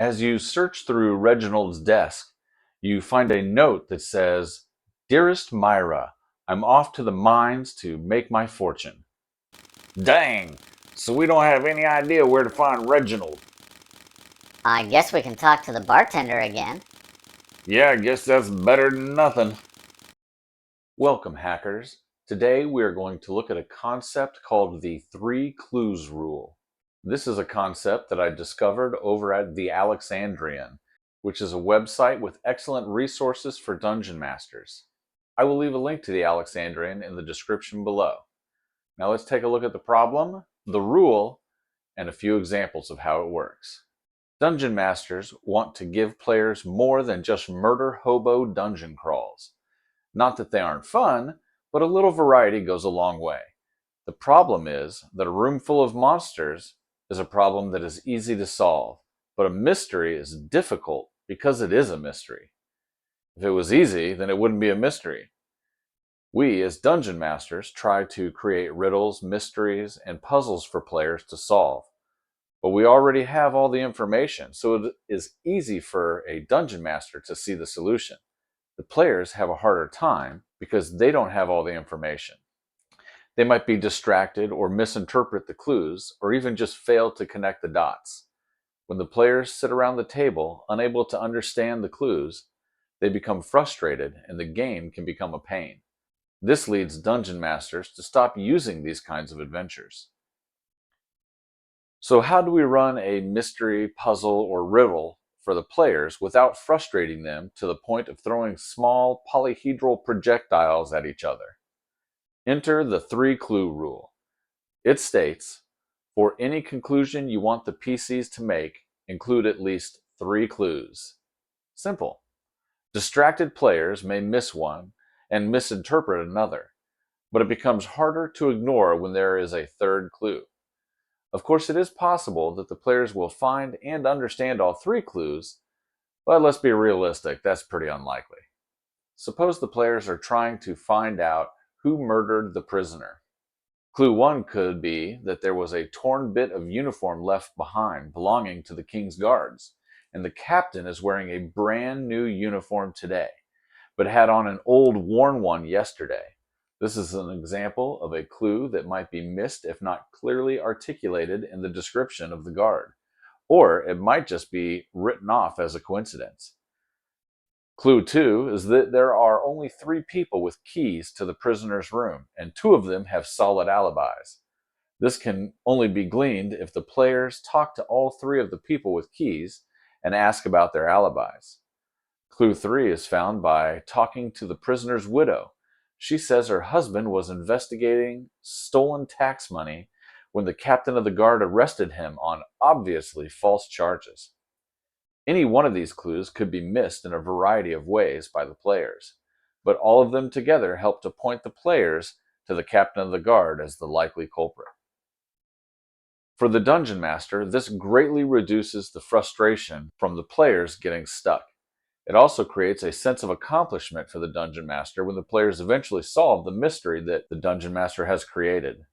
As you search through Reginald's desk, you find a note that says, "Dearest Myra, I'm off to the mines to make my fortune." Dang! So we don't have any idea where to find Reginald. I guess we can talk to the bartender again. Yeah, I guess that's better than nothing. Welcome, hackers. Today we are going to look at a concept called the Three Clues Rule. This is a concept that I discovered over at The Alexandrian, which is a website with excellent resources for dungeon masters. I will leave a link to The Alexandrian in the description below. Now let's take a look at the problem, the rule, and a few examples of how it works. Dungeon masters want to give players more than just murder hobo dungeon crawls. Not that they aren't fun, but a little variety goes a long way. The problem is that a room full of monsters is a problem that is easy to solve, but a mystery is difficult because it is a mystery. If it was easy, then it wouldn't be a mystery. We, as dungeon masters, try to create riddles, mysteries, and puzzles for players to solve. But we already have all the information, so it is easy for a dungeon master to see the solution. The players have a harder time because they don't have all the information. They might be distracted or misinterpret the clues, or even just fail to connect the dots. When the players sit around the table, unable to understand the clues, they become frustrated and the game can become a pain. This leads dungeon masters to stop using these kinds of adventures. So how do we run a mystery, puzzle, or riddle for the players without frustrating them to the point of throwing small polyhedral projectiles at each other? Enter the three-clue rule. It states, for any conclusion you want the PCs to make, include at least 3 clues. Simple. Distracted players may miss one and misinterpret another, but it becomes harder to ignore when there is a third clue. Of course, it is possible that the players will find and understand all 3 clues, but let's be realistic, that's pretty unlikely. Suppose the players are trying to find out who murdered the prisoner. Clue 1 could be that there was a torn bit of uniform left behind belonging to the king's guards, and the captain is wearing a brand new uniform today, but had on an old worn one yesterday. This is an example of a clue that might be missed if not clearly articulated in the description of the guard, or it might just be written off as a coincidence. Clue 2 is that there are only 3 people with keys to the prisoner's room, and 2 of them have solid alibis. This can only be gleaned if the players talk to all 3 of the people with keys and ask about their alibis. Clue 3 is found by talking to the prisoner's widow. She says her husband was investigating stolen tax money when the captain of the guard arrested him on obviously false charges. Any one of these clues could be missed in a variety of ways by the players, but all of them together help to point the players to the captain of the guard as the likely culprit. For the dungeon master, this greatly reduces the frustration from the players getting stuck. It also creates a sense of accomplishment for the dungeon master when the players eventually solve the mystery that the dungeon master has created.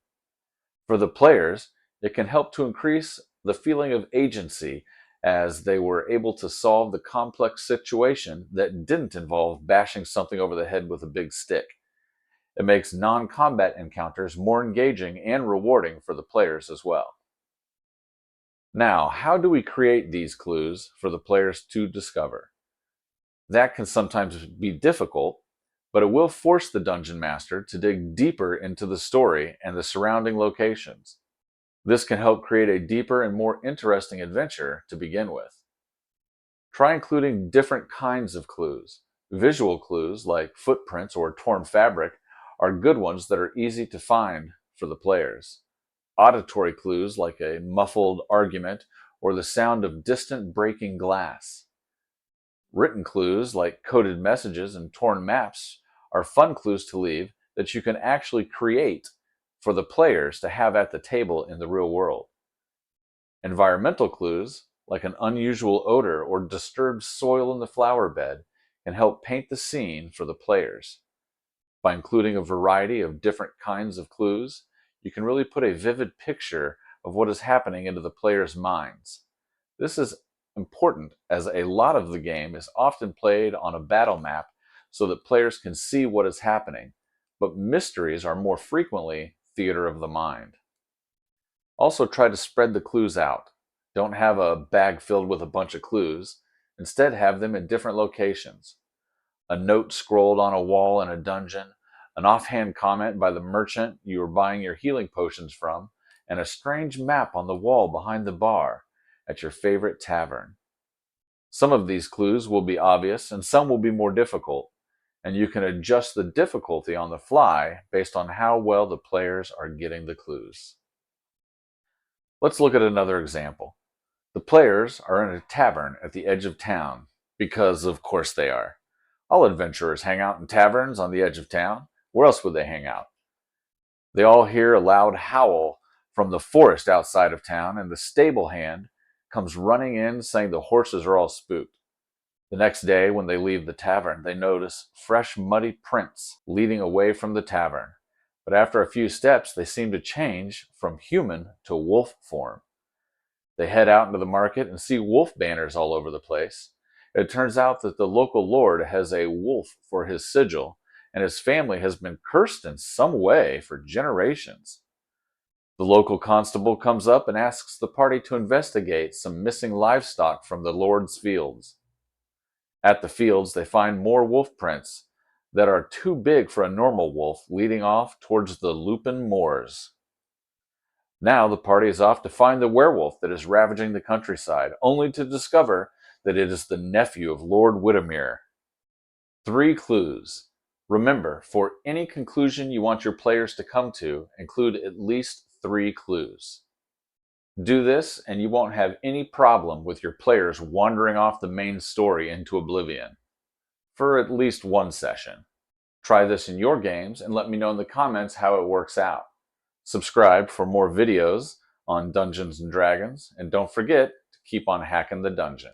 For the players, it can help to increase the feeling of agency as they were able to solve the complex situation that didn't involve bashing something over the head with a big stick. It makes non-combat encounters more engaging and rewarding for the players as well. Now, how do we create these clues for the players to discover? That can sometimes be difficult, but it will force the dungeon master to dig deeper into the story and the surrounding locations. This can help create a deeper and more interesting adventure to begin with. Try including different kinds of clues. Visual clues like footprints or torn fabric are good ones that are easy to find for the players. Auditory clues like a muffled argument or the sound of distant breaking glass. Written clues like coded messages and torn maps are fun clues to leave that you can actually create for the players to have at the table in the real world. Environmental clues like an unusual odor or disturbed soil in the flower bed can help paint the scene for the players. By including a variety of different kinds of clues, you can really put a vivid picture of what is happening into the players' minds. This is important as a lot of the game is often played on a battle map so that players can see what is happening, but mysteries are more frequently theater of the mind. Also, try to spread the clues out. Don't have a bag filled with a bunch of clues. Instead, have them in different locations. A note scrolled on a wall in a dungeon, an offhand comment by the merchant you are buying your healing potions from, and a strange map on the wall behind the bar at your favorite tavern. Some of these clues will be obvious and some will be more difficult, and you can adjust the difficulty on the fly based on how well the players are getting the clues. Let's look at another example. The players are in a tavern at the edge of town, because of course they are. All adventurers hang out in taverns on the edge of town. Where else would they hang out? They all hear a loud howl from the forest outside of town, and the stable hand comes running in saying the horses are all spooked. The next day, when they leave the tavern, they notice fresh muddy prints leading away from the tavern. But after a few steps, they seem to change from human to wolf form. They head out into the market and see wolf banners all over the place. It turns out that the local lord has a wolf for his sigil, and his family has been cursed in some way for generations. The local constable comes up and asks the party to investigate some missing livestock from the lord's fields. At the fields, they find more wolf prints that are too big for a normal wolf, leading off towards the Lupin Moors. Now the party is off to find the werewolf that is ravaging the countryside, only to discover that it is the nephew of Lord Widdermere. 3 clues. Remember, for any conclusion you want your players to come to, include at least 3 clues. Do this, and you won't have any problem with your players wandering off the main story into oblivion. For at least one session. Try this in your games and let me know in the comments how it works out. Subscribe for more videos on Dungeons & Dragons, and don't forget to keep on hacking the dungeon.